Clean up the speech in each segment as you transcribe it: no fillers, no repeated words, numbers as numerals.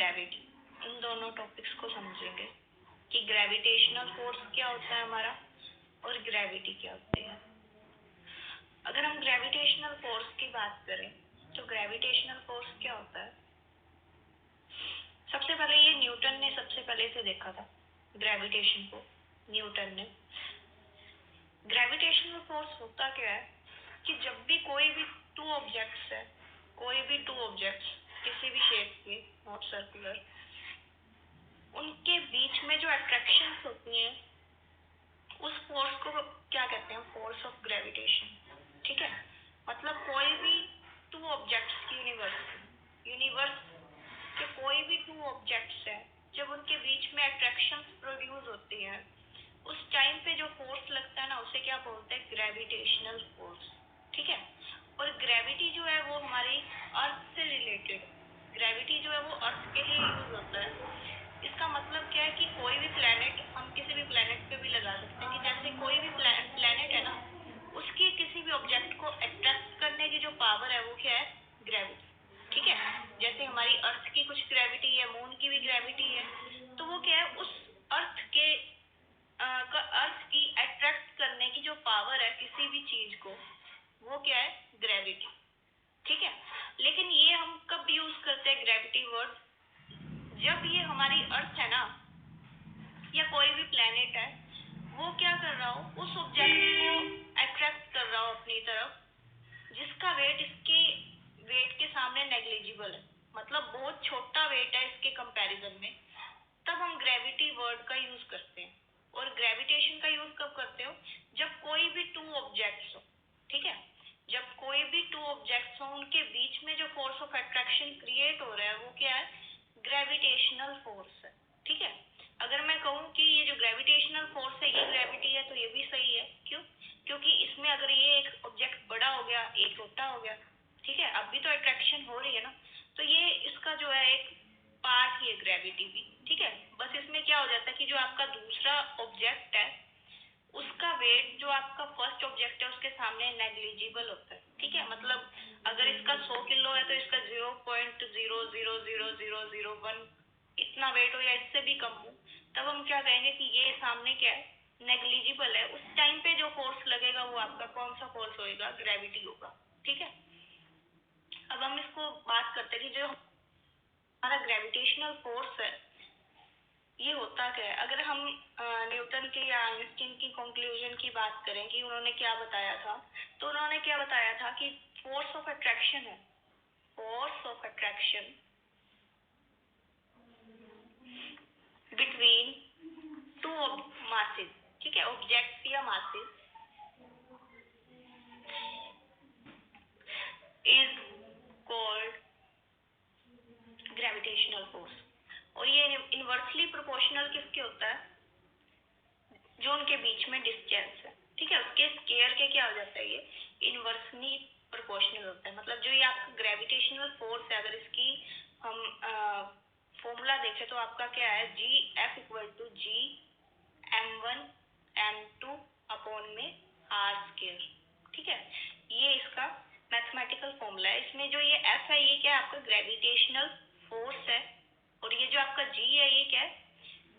Gravity, इन दोनों topics को समझेंगे कि ग्रेविटेशनल फोर्स क्या होता है हमारा और ग्रेविटी क्या होती है। अगर हम ग्रेविटेशनल फोर्स की बात करें तो ग्रेविटेशनल फोर्स क्या होता है। सबसे पहले ये न्यूटन ने सबसे पहले से देखा था ग्रेविटेशन को। न्यूटन ने ग्रेविटेशनल फोर्स होता क्या है कि जब भी कोई भी टू ऑब्जेक्ट्स है, कोई भी टू ऑब्जेक्ट्स किसी भी शेप के, नॉट सर्कुलर, उनके बीच में जो अट्रैक्शंस होती हैं उस फोर्स को क्या कहते हैं, फोर्स ऑफ ग्रेविटेशन। ठीक है, मतलब कोई भी टू ऑब्जेक्ट्स की यूनिवर्स के कोई भी टू ऑब्जेक्ट्स है, जब उनके बीच में अट्रैक्शंस प्रोड्यूस होती हैं उस टाइम पे जो फोर्स लगता है ना उसे क्या बोलते हैं, ग्रेविटेशनल फोर्स। ठीक है, और ग्रेविटी जो है वो हमारी अर्थ से रिलेटेड, ग्रेविटी जो है वो अर्थ के लिए यूज होता है। इसका मतलब क्या है कि कोई भी प्लेनेट, हम किसी भी प्लेनेट पे भी लगा सकते हैं कि जैसे कोई भी प्लेनेट है ना, उसकी किसी भी ऑब्जेक्ट को अट्रैक्ट करने की जो पावर है वो क्या है, ग्रेविटी। ठीक है, जैसे हमारी अर्थ की कुछ ग्रेविटी है, मून की भी ग्रेविटी है, तो वो क्या है, उस अर्थ के अर्थ की अट्रैक्ट करने की जो पावर है किसी भी चीज को, वो क्या है, ग्रेविटी। ठीक है, लेकिन ये हम कब यूज करते हैं ग्रेविटी वर्ड, जब ये हमारी अर्थ है ना या कोई भी प्लेनेट है, वो क्या कर रहा हो, उस ऑब्जेक्ट को अट्रैक्ट कर रहा हो अपनी तरफ जिसका वेट इसके वेट के सामने नेग्लिजिबल है, मतलब बहुत छोटा वेट है इसके कंपैरिजन में, तब हम ग्रेविटी वर्ड का यूज करते हैं। और ग्रेविटेशन का यूज कब करते हो, जब कोई भी टू ऑब्जेक्ट्स हो। ठीक है, जब कोई भी टू ऑब्जेक्ट्स हो उनके बीच में जो फोर्स ऑफ अट्रैक्शन क्रिएट हो रहा है वो क्या है, ग्रेविटेशनल फोर्स है। ठीक है, अगर मैं कहूँ कि ये जो ग्रेविटेशनल फोर्स है ये ग्रेविटी है तो ये भी सही है। क्यों, क्योंकि इसमें अगर ये एक ऑब्जेक्ट बड़ा हो गया, एक छोटा हो गया, ठीक है, अब भी तो अट्रैक्शन हो रही है ना, तो ये इसका जो है एक पार्ट ही है ग्रेविटी भी। ठीक है, बस इसमें क्या हो जाता है कि जो आपका दूसरा ऑब्जेक्ट है उसका वेट जो आपका फर्स्ट ऑब्जेक्ट है उसके सामने नेग्लिजिबल होता है। ठीक है, मतलब अगर इसका 100 किलो है तो इसका 0.0000001 इतना वेट हो या इससे भी कम हो, तब हम क्या कहेंगे कि ये सामने क्या है, नेग्लिजिबल है। उस टाइम पे जो फोर्स लगेगा वो आपका कौन सा फोर्स होएगा, ग्रेविटी होगा। ठीक है, अब हम इसको बात करते हैं कि जो हमारा ग्रेविटेशनल फोर्स है ये होता क्या है। अगर हम न्यूटन के या आइंस्टीन की कंक्लूजन की बात करें कि उन्होंने क्या बताया था, तो उन्होंने क्या बताया था कि फोर्स ऑफ अट्रैक्शन है, force of attraction between two masses. ठीक है, ऑब्जेक्ट्स या masses is called gravitational force. और ये इनवर्सली प्रोपोर्शनल किसके होता है, जो उनके बीच में डिस्टेंस है। ठीक है, उसके स्केयर के क्या हो जाता है, ये इनवर्सली प्रोपोर्शनल होता है। मतलब जो ये आपका ग्रेविटेशनल फोर्स है, अगर इसकी हम फॉर्मूला देखें तो आपका क्या है, G F equal to G m1 m2 upon में r स्केयर। ठीक है, ये इसका मैथमेटिकल फॉर्मूला है। इसमें जो ये f है ये क्या है, आपका ग्रेविटेशनल फोर्स है, और ये जो आपका g है ये क्या है,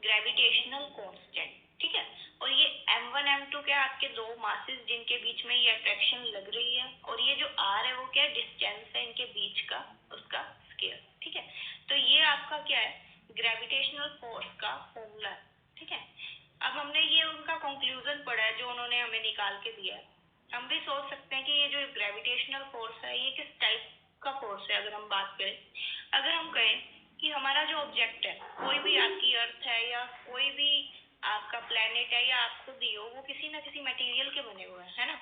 ग्रेविटेशनल कांस्टेंट। ठीक है, और ये m1 m2 क्या है, आपके दो मासेस जिनके बीच में ये अट्रैक्शन लग रही है, और ये जो r है वो क्या है, डिस्टेंस है इनके बीच का, उसका स्केयर। ठीक है, तो ये आपका क्या है, ग्रेविटेशनल फोर्स का फॉर्मूला है। ठीक है, अब हमने ये उनका कंक्लूजन पढ़ा है जो उन्होंने हमें निकाल के दिया है। हम भी सोच सकते हैं कि ये जो ग्रेविटेशनल फोर्स है ये किस टाइप का फोर्स है। अगर हम बात करें, अगर हम कहें कि हमारा जो ऑब्जेक्ट है, कोई भी आपकी अर्थ है या कोई भी आपका प्लेनेट है या आप खुद ही हो, वो किसी ना किसी मटेरियल के बने हुए हैं, है ना,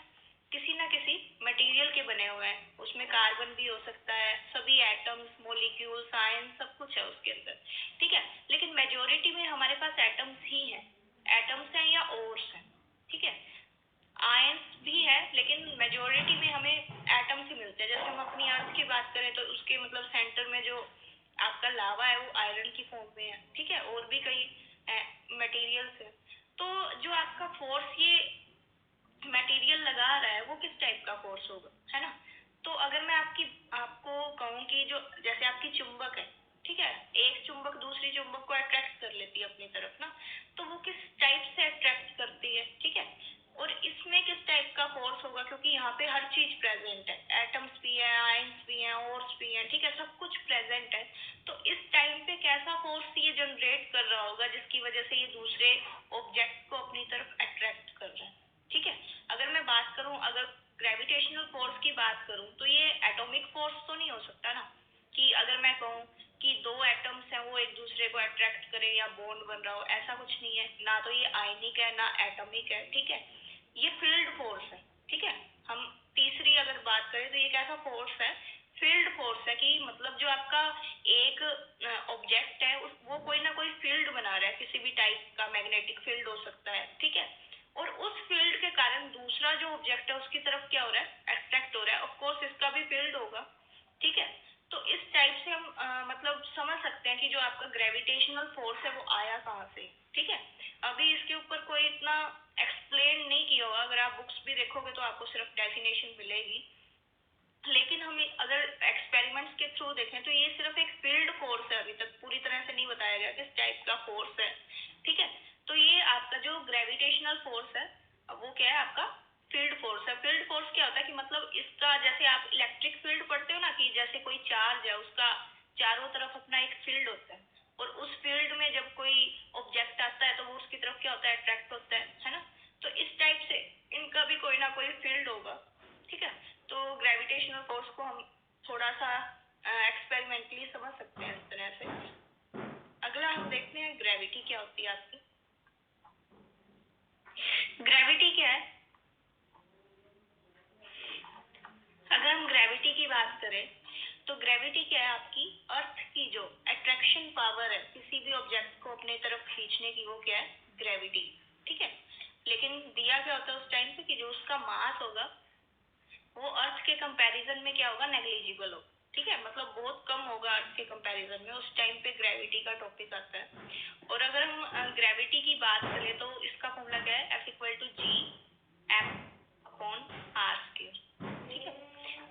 किसी ना किसी मटेरियल के बने हुए हैं। उसमें कार्बन भी हो सकता है, सभी एटम्स, मॉलिक्यूल्स, आयन, सब कुछ है उसके अंदर। ठीक है, लेकिन मेजोरिटी में हमारे पास एटम्स ही हैं, एटम्स हैं या ओर्स हैं। ठीक है, आयंस भी है लेकिन मेजोरिटी में हमें एटम्स ही मिलते हैं। जैसे हम अपनी अर्थ की बात करें तो उसके मतलब सेंटर में जो आपका लावा है वो आयरन की फॉर्म में है। ठीक है, और भी कई मटेरियल्स है। तो जो आपका फोर्स ये मटेरियल लगा रहा है वो किस टाइप का फोर्स होगा, है ना। तो अगर मैं आपको कहूँ कि जो जैसे आपकी चुंबक है, ठीक है, एक चुंबक दूसरी चुंबक को अट्रैक्ट कर लेती है अपनी तरफ ना, तो वो किस टाइप से अट्रैक्ट करती है, ठीक है। और इसमें किस टाइप का फोर्स होगा, क्योंकि यहाँ पे हर चीज प्रेजेंट है, एटम्स भी है, आयंस भी हैं, ओर्स भी हैं, ठीक है, सब कुछ प्रेजेंट है। तो इस टाइम पे कैसा फोर्स ये जनरेट कर रहा होगा जिसकी वजह से ये दूसरे ऑब्जेक्ट को अपनी तरफ अट्रैक्ट कर रहा है, ठीक है। अगर मैं बात करूं, अगर ग्रेविटेशनल फोर्स की बात करूं, तो ये एटॉमिक फोर्स तो नहीं हो सकता ना, कि अगर मैं कहूँ कि दो एटम्स हैं वो एक दूसरे को अट्रैक्ट करें या बॉन्ड बन रहा हो, ऐसा कुछ नहीं है ना, तो ये आयनिक है ना एटॉमिक है, ठीक है। ये फील्ड फोर्स है, ठीक है। हम तीसरी अगर बात करें तो ये कैसा फोर्स है, फील्ड फोर्स है, कि मतलब जो आपका एक ऑब्जेक्ट है उस वो कोई ना कोई फील्ड बना रहा है, किसी भी टाइप का मैग्नेटिक फील्ड हो सकता है, ठीक है। और उस फील्ड के कारण दूसरा जो ऑब्जेक्ट है उसकी तरफ क्या हो रहा है, अट्रैक्ट हो रहा है, ऑफ कोर्स इसका भी फील्ड होगा, ठीक है। तो इस टाइप से हम मतलब समझ सकते हैं कि जो आपका ग्रेविटेशनल फोर्स है वो आया कहाँ से, ठीक है। अभी इसके ऊपर कोई इतना एक्सप्लेन नहीं किया होगा, अगर आप बुक्स भी देखोगे तो आपको सिर्फ डेफिनेशन मिलेगी, लेकिन हम अगर एक्सपेरिमेंट्स के थ्रू देखें तो ये सिर्फ एक फील्ड फोर्स है, अभी तक पूरी तरह से नहीं बताया गया किस टाइप का फोर्स है, ठीक है। तो ये आपका जो ग्रेविटेशनल फोर्स है वो क्या है, आपका फील्ड फोर्स है। फील्ड फोर्स क्या होता है कि मतलब इसका, जैसे आप इलेक्ट्रिक फील्ड पढ़ते हो ना, कि जैसे कोई चार्ज है उसका चारों तरफ अपना एक फील्ड होता है, और उस फील्ड में जब कोई ऑब्जेक्ट आता है तो वो उसकी तरफ क्या होता है, अट्रैक्ट होता है ना। तो इस टाइप से इनका भी कोई ना कोई फील्ड होगा, ठीक है। तो ग्रेविटेशनल फोर्स को हम थोड़ा सा एक्सपेरिमेंटली समझ सकते हैं इस तरह से। अगला हम देखते हैं ग्रेविटी क्या होती है आपकी। ग्रेविटी क्या है, अगर हम ग्रेविटी की बात करें तो ग्रेविटी क्या है, आपकी अर्थ की जो अट्रैक्शन पावर है किसी भी ऑब्जेक्ट को अपने तरफ खींचने की, वो क्या है, ग्रेविटी, ठीक है। लेकिन दिया क्या होता है उस टाइम पे, कि जो उसका मास होगा वो अर्थ के कंपैरिजन में क्या होगा, नेग्लिजिबल होगा, ठीक है, मतलब बहुत कम होगा अर्थ के कंपैरिजन में, उस टाइम पे ग्रेविटी का टॉपिक आता है। और अगर हम ग्रेविटी की बात करें तो इसका फॉर्मूला क्या है, F equal to G m upon r square, ठीक है।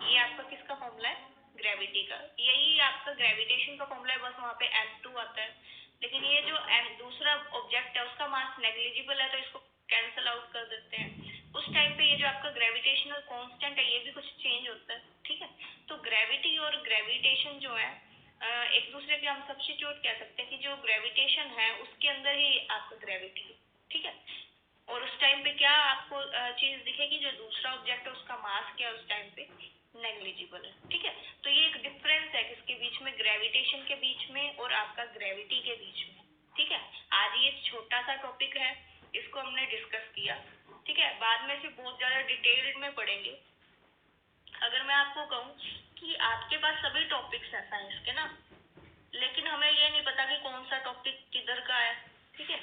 ये आपका किसका फॉर्मूला है, ग्रेविटी का। यही आपका ग्रेविटेशन का फॉर्मूला है, बस वहाँ पे m2 आता है। लेकिन ये जो m दूसरा ऑब्जेक्ट है उसका मास नेग्लिजिबल है, तो इसको कैंसल आउट कर देते हैं। उस टाइम पे ये जो आपका ग्रेविटेशनल कांस्टेंट है ये भी कुछ चेंज होता है, ठीक है। तो ग्रेविटी और ग्रेविटेशन जो है एक दूसरे के हम सब्स्टिट्यूट कह सकते हैं, कि जो ग्रेविटेशन है उसके अंदर ही आपका ग्रेविटी है, ठीक है। और उस टाइम पे क्या आपको चीज दिखेगी, जो दूसरा ऑब्जेक्ट है उसका मास क्या है उस टाइम पे, नेग्लिजिबल है, ठीक है। तो ये एक डिफरेंस है किसके बीच में, ग्रेविटेशन के बीच में और आपका ग्रेविटी के बीच में, ठीक है। आज ये छोटा सा टॉपिक है, इसको हमने डिस्कस किया, ठीक है। बाद में से बहुत ज्यादा डिटेल्ड में पढ़ेंगे। अगर मैं आपको कहूँ कि आपके पास सभी टॉपिक्स हैं साइंस के ना, लेकिन हमें ये नहीं पता कि कौन सा टॉपिक किधर का है, ठीक है।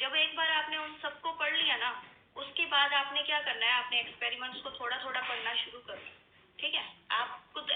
जब एक बार आपने उन सबको पढ़ लिया ना, उसके बाद आपने क्या करना है, आपने एक्सपेरिमेंट्स को थोड़ा थोड़ा पढ़ना शुरू करना, ठीक है। आप खुद